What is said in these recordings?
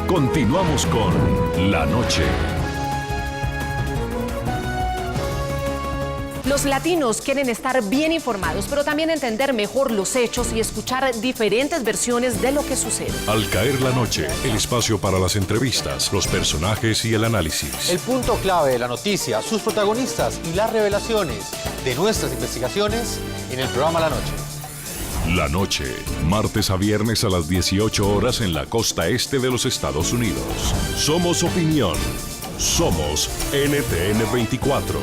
Continuamos con La Noche. Los latinos quieren estar bien informados, pero también entender mejor los hechos y escuchar diferentes versiones de lo que sucede. Al caer la noche, el espacio para las entrevistas, los personajes y el análisis. El punto clave de la noticia, sus protagonistas y las revelaciones de nuestras investigaciones en el programa La Noche. La Noche, martes a viernes a las 18 horas en la costa este de los Estados Unidos. Somos opinión. Somos NTN 24.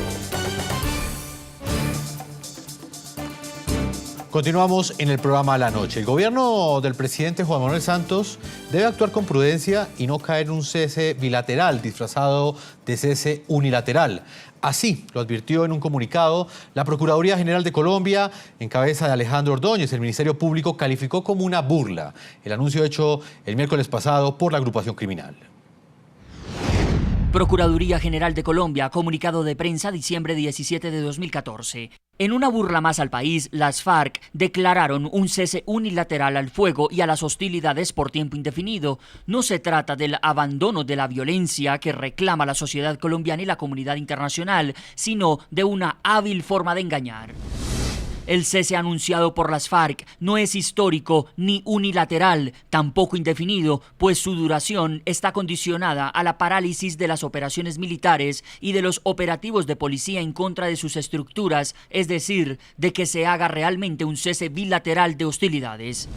Continuamos en el programa La Noche. El gobierno del presidente Juan Manuel Santos debe actuar con prudencia y no caer en un cese bilateral disfrazado de cese unilateral. Así lo advirtió en un comunicado la Procuraduría General de Colombia, en cabeza de Alejandro Ordóñez. El Ministerio Público calificó como una burla el anuncio hecho el miércoles pasado por la agrupación criminal. Procuraduría General de Colombia, comunicado de prensa, diciembre 17 de 2014. En una burla más al país, las FARC declararon un cese unilateral al fuego y a las hostilidades por tiempo indefinido. No se trata del abandono de la violencia que reclama la sociedad colombiana y la comunidad internacional, sino de una hábil forma de engañar. El cese anunciado por las FARC no es histórico ni unilateral, tampoco indefinido, pues su duración está condicionada a la parálisis de las operaciones militares y de los operativos de policía en contra de sus estructuras, es decir, de que se haga realmente un cese bilateral de hostilidades.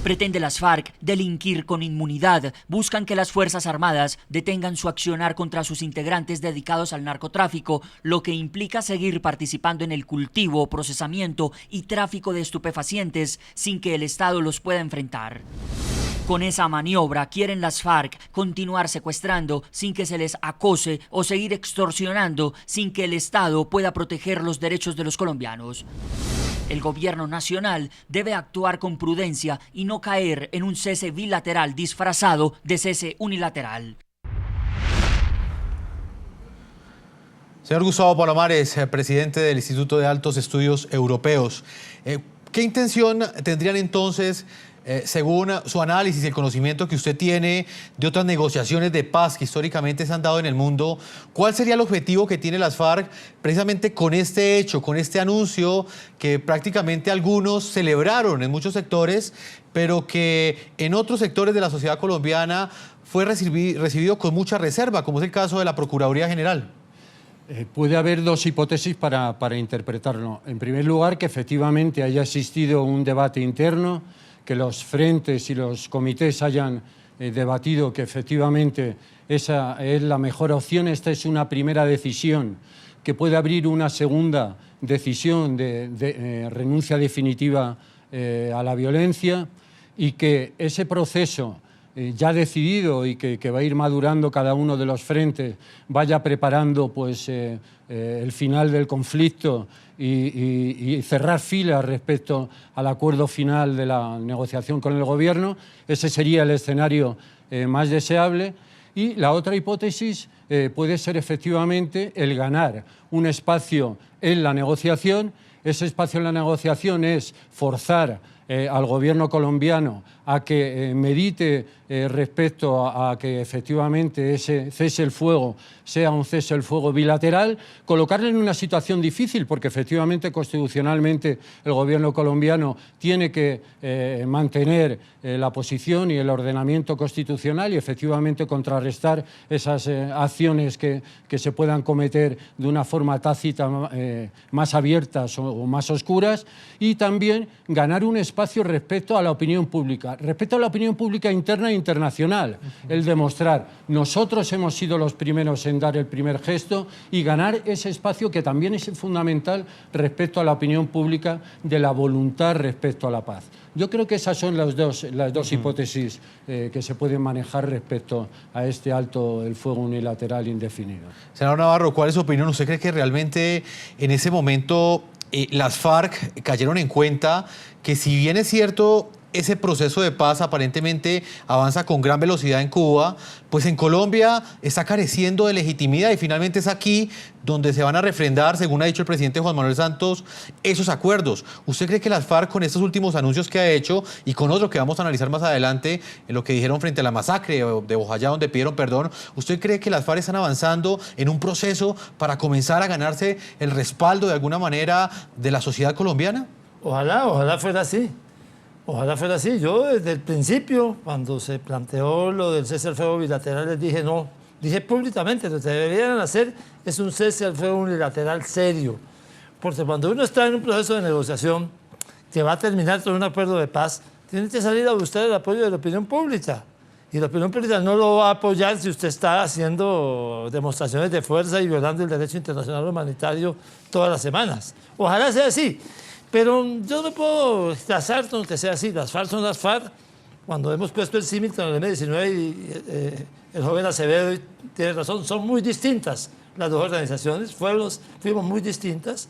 Pretende las FARC delinquir con inmunidad, buscan que las Fuerzas Armadas detengan su accionar contra sus integrantes dedicados al narcotráfico, lo que implica seguir participando en el cultivo, procesamiento y tráfico de estupefacientes sin que el Estado los pueda enfrentar. Con esa maniobra quieren las FARC continuar secuestrando sin que se les acose o seguir extorsionando sin que el Estado pueda proteger los derechos de los colombianos. El gobierno nacional debe actuar con prudencia y no caer en un cese bilateral disfrazado de cese unilateral. Señor Gustavo Palomares, presidente del Instituto de Altos Estudios Europeos, ¿qué intención tendrían entonces, según su análisis y el conocimiento que usted tiene de otras negociaciones de paz que históricamente se han dado en el mundo? ¿Cuál sería el objetivo que tiene las FARC precisamente con este hecho, con este anuncio que prácticamente algunos celebraron en muchos sectores, pero que en otros sectores de la sociedad colombiana fue recibido con mucha reserva, como es el caso de la Procuraduría General? Puede haber dos hipótesis para interpretarlo. En primer lugar, que efectivamente haya existido un debate interno, que los frentes y los comités hayan debatido que efectivamente esa es la mejor opción. Esta es una primera decisión que puede abrir una segunda decisión de renuncia definitiva a la violencia, y que ese proceso ya decidido y que va a ir madurando cada uno de los frentes vaya preparando pues, el final del conflicto y cerrar filas respecto al acuerdo final de la negociación con el gobierno. Ese sería el escenario más deseable. Y la otra hipótesis puede ser efectivamente el ganar un espacio en la negociación. Ese espacio en la negociación es forzar al gobierno colombiano a que medite respecto a que efectivamente ese cese el fuego sea un cese el fuego bilateral, colocarle en una situación difícil porque efectivamente constitucionalmente el gobierno colombiano tiene que mantener la posición y el ordenamiento constitucional y efectivamente contrarrestar esas acciones que se puedan cometer de una forma tácita, más abiertas o más oscuras, y también ganar un espacio respecto a la opinión pública, respecto a la opinión pública interna e internacional, el demostrar nosotros hemos sido los primeros en dar el primer gesto y ganar ese espacio que también es fundamental respecto a la opinión pública de la voluntad respecto a la paz. Yo creo que esas son las dos hipótesis que se pueden manejar respecto a este alto el fuego unilateral indefinido. Senador Navarro, ¿cuál es su opinión? ¿Usted cree que realmente en ese momento las FARC cayeron en cuenta que, si bien es cierto, ese proceso de paz aparentemente avanza con gran velocidad en Cuba, pues en Colombia está careciendo de legitimidad y finalmente es aquí donde se van a refrendar, según ha dicho el presidente Juan Manuel Santos, esos acuerdos. ¿Usted cree que las FARC, con estos últimos anuncios que ha hecho y con otro que vamos a analizar más adelante, en lo que dijeron frente a la masacre de Bojayá, donde pidieron perdón, ¿usted cree que las FARC están avanzando en un proceso para comenzar a ganarse el respaldo de alguna manera de la sociedad colombiana? Ojalá fuera así. Ojalá fuera así. Yo desde el principio, cuando se planteó lo del cese al fuego bilateral, les dije no. Dije públicamente, lo que deberían hacer es un cese al fuego unilateral serio. Porque cuando uno está en un proceso de negociación que va a terminar con un acuerdo de paz, tiene que salir a buscar el apoyo de la opinión pública. Y la opinión pública no lo va a apoyar si usted está haciendo demostraciones de fuerza y violando el derecho internacional humanitario todas las semanas. Ojalá sea así. Pero yo no puedo casar con que sea así. Las FARC son las FARC. Cuando hemos puesto el símil con el M-19 y el joven Acevedo tiene razón, son muy distintas las dos organizaciones, fuimos muy distintas.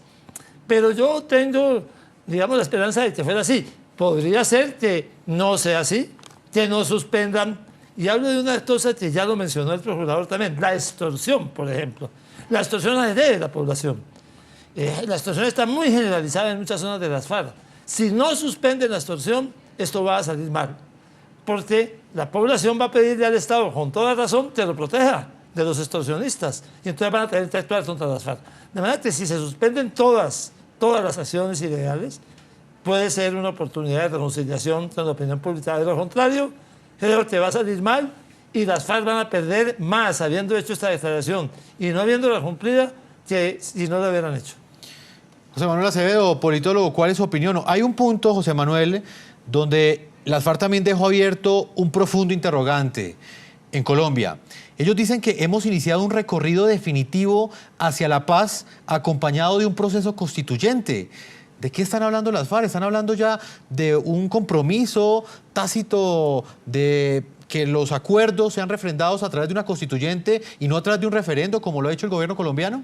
Pero yo tengo, digamos, la esperanza de que fuera así. Podría ser que no sea así, que no suspendan. Y hablo de una cosa que ya lo mencionó el procurador también, la extorsión, por ejemplo. La extorsión de la población. La extorsión está muy generalizada en muchas zonas de las FARC. Si no suspenden la extorsión, esto va a salir mal. Porque la población va a pedirle al Estado, con toda razón, que lo proteja de los extorsionistas. Y entonces van a tener que actuar contra las FARC. De manera que si se suspenden todas las acciones ilegales, puede ser una oportunidad de reconciliación con la opinión pública. De lo contrario, creo que va a salir mal y las FARC van a perder más habiendo hecho esta declaración y no habiéndola cumplida que si no lo hubieran hecho. José Manuel Acevedo, politólogo, ¿cuál es su opinión? Hay un punto, José Manuel, donde las FARC también dejó abierto un profundo interrogante en Colombia. Ellos dicen que hemos iniciado un recorrido definitivo hacia la paz acompañado de un proceso constituyente. ¿De qué están hablando las FARC? ¿Están hablando ya de un compromiso tácito de que los acuerdos sean refrendados a través de una constituyente y no a través de un referendo, como lo ha hecho el gobierno colombiano?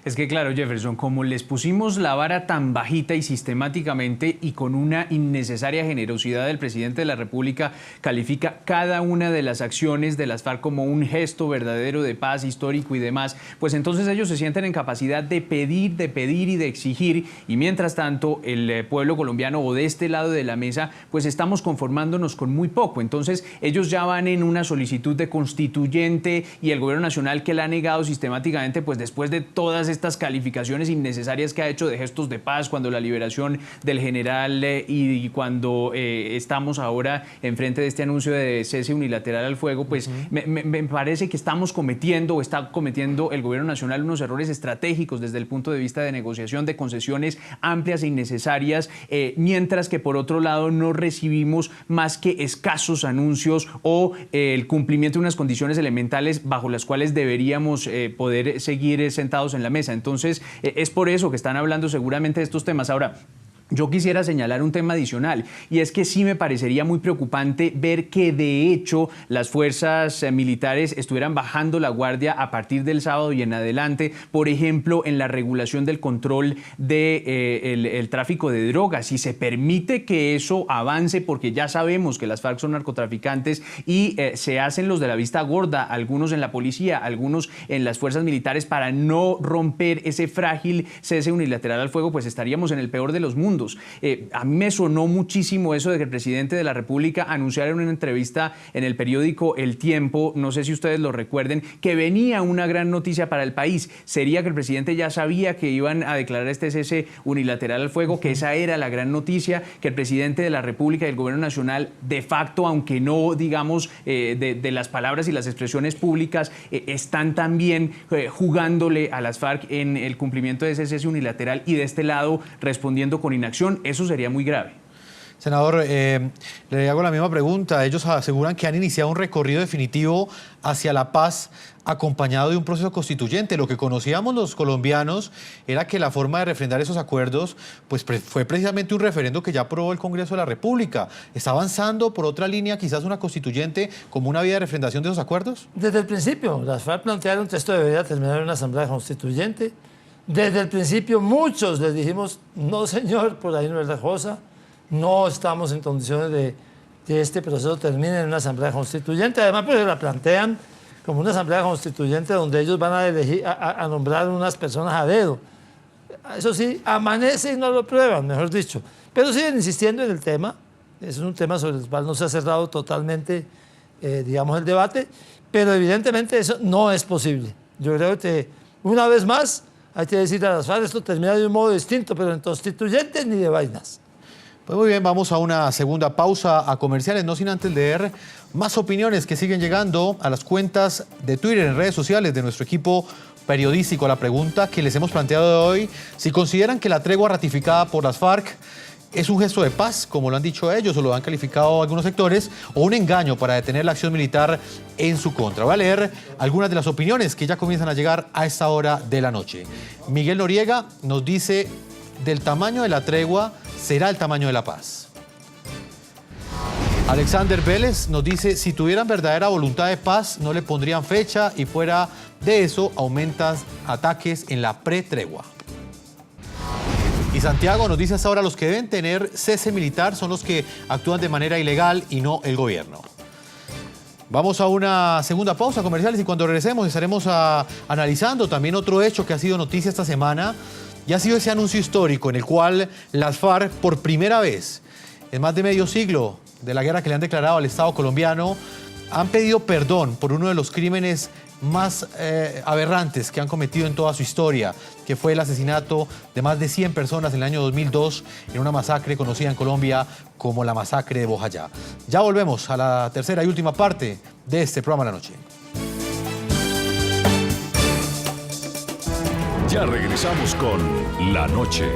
Es que claro, Jefferson, como les pusimos la vara tan bajita y sistemáticamente y con una innecesaria generosidad del presidente de la República, califica cada una de las acciones de las FARC como un gesto verdadero de paz histórico y demás, pues entonces ellos se sienten en capacidad de pedir y de exigir, y mientras tanto el pueblo colombiano o de este lado de la mesa, pues estamos conformándonos con muy poco. Entonces ellos ya van en una solicitud de constituyente y el gobierno nacional, que la ha negado sistemáticamente, pues después de todas estas calificaciones innecesarias que ha hecho de gestos de paz, cuando la liberación del general y cuando estamos ahora enfrente de este anuncio de cese unilateral al fuego, pues me parece que estamos cometiendo o está cometiendo el gobierno nacional unos errores estratégicos desde el punto de vista de negociación de concesiones amplias e innecesarias, mientras que por otro lado no recibimos más que escasos anuncios o el cumplimiento de unas condiciones elementales bajo las cuales deberíamos poder seguir sentados en la mesa. Entonces, es por eso que están hablando seguramente de estos temas. Ahora, yo quisiera señalar un tema adicional, y es que sí me parecería muy preocupante ver que de hecho las fuerzas militares estuvieran bajando la guardia a partir del sábado y en adelante, por ejemplo, en la regulación del control del tráfico de drogas. Si se permite que eso avance, porque ya sabemos que las FARC son narcotraficantes y se hacen los de la vista gorda, algunos en la policía, algunos en las fuerzas militares, para no romper ese frágil cese unilateral al fuego, pues estaríamos en el peor de los mundos. A mí me sonó muchísimo eso de que el presidente de la República anunciara en una entrevista en el periódico El Tiempo, no sé si ustedes lo recuerden, que venía una gran noticia para el país. Sería que el presidente ya sabía que iban a declarar este cese unilateral al fuego, que esa era la gran noticia, que el presidente de la República y el gobierno nacional, de facto, aunque no digamos de las palabras y las expresiones públicas, están también jugándole a las FARC en el cumplimiento de ese cese unilateral y de este lado respondiendo con inacción. Eso sería muy grave. Senador, le hago la misma pregunta. Ellos aseguran que han iniciado un recorrido definitivo hacia la paz acompañado de un proceso constituyente. Lo que conocíamos los colombianos era que la forma de refrendar esos acuerdos pues, fue precisamente un referendo que ya aprobó el Congreso de la República. ¿Está avanzando por otra línea quizás una constituyente como una vía de refrendación de esos acuerdos? Desde el principio, las FARC plantearon que esto debería terminar en una asamblea constituyente. Desde el principio muchos les dijimos, no señor, por ahí no es la cosa. no estamos en condiciones de que este proceso termine en una asamblea constituyente. Además, pues la plantean como una asamblea constituyente donde ellos van a elegir, a nombrar unas personas a dedo. Eso sí, amanece y no lo prueban, mejor dicho. Pero siguen insistiendo en el tema. Es un tema sobre el cual no se ha cerrado totalmente, digamos, el debate. Pero evidentemente eso no es posible. Yo creo que, una vez más, hay que decir a las FARC, esto termina de un modo distinto, pero en constituyentes ni de vainas. Pues muy bien, vamos a una segunda pausa a comerciales, no sin antes leer más opiniones que siguen llegando a las cuentas de Twitter, en redes sociales de nuestro equipo periodístico. La pregunta que les hemos planteado de hoy, si consideran que la tregua ratificada por las FARC es un gesto de paz, como lo han dicho ellos o lo han calificado algunos sectores, o un engaño para detener la acción militar en su contra. Voy a leer algunas de las opiniones que ya comienzan a llegar a esta hora de la noche. Miguel Noriega nos dice: del tamaño de la tregua será el tamaño de la paz. Alexander Vélez nos dice: si tuvieran verdadera voluntad de paz, no le pondrían fecha y fuera de eso aumentan ataques en la pre-tregua. Y Santiago nos dice: hasta ahora los que deben tener cese militar son los que actúan de manera ilegal y no el gobierno. Vamos a una segunda pausa comerciales y cuando regresemos estaremos analizando también otro hecho que ha sido noticia esta semana. Y ha sido ese anuncio histórico en el cual las FARC, por primera vez en más de medio siglo de la guerra que le han declarado al Estado colombiano, han pedido perdón por uno de los crímenes más aberrantes que han cometido en toda su historia, que fue el asesinato de más de 100 personas en el año 2002 en una masacre conocida en Colombia como la masacre de Bojayá. Ya volvemos a la tercera y última parte de este programa de la noche. Ya regresamos con La Noche.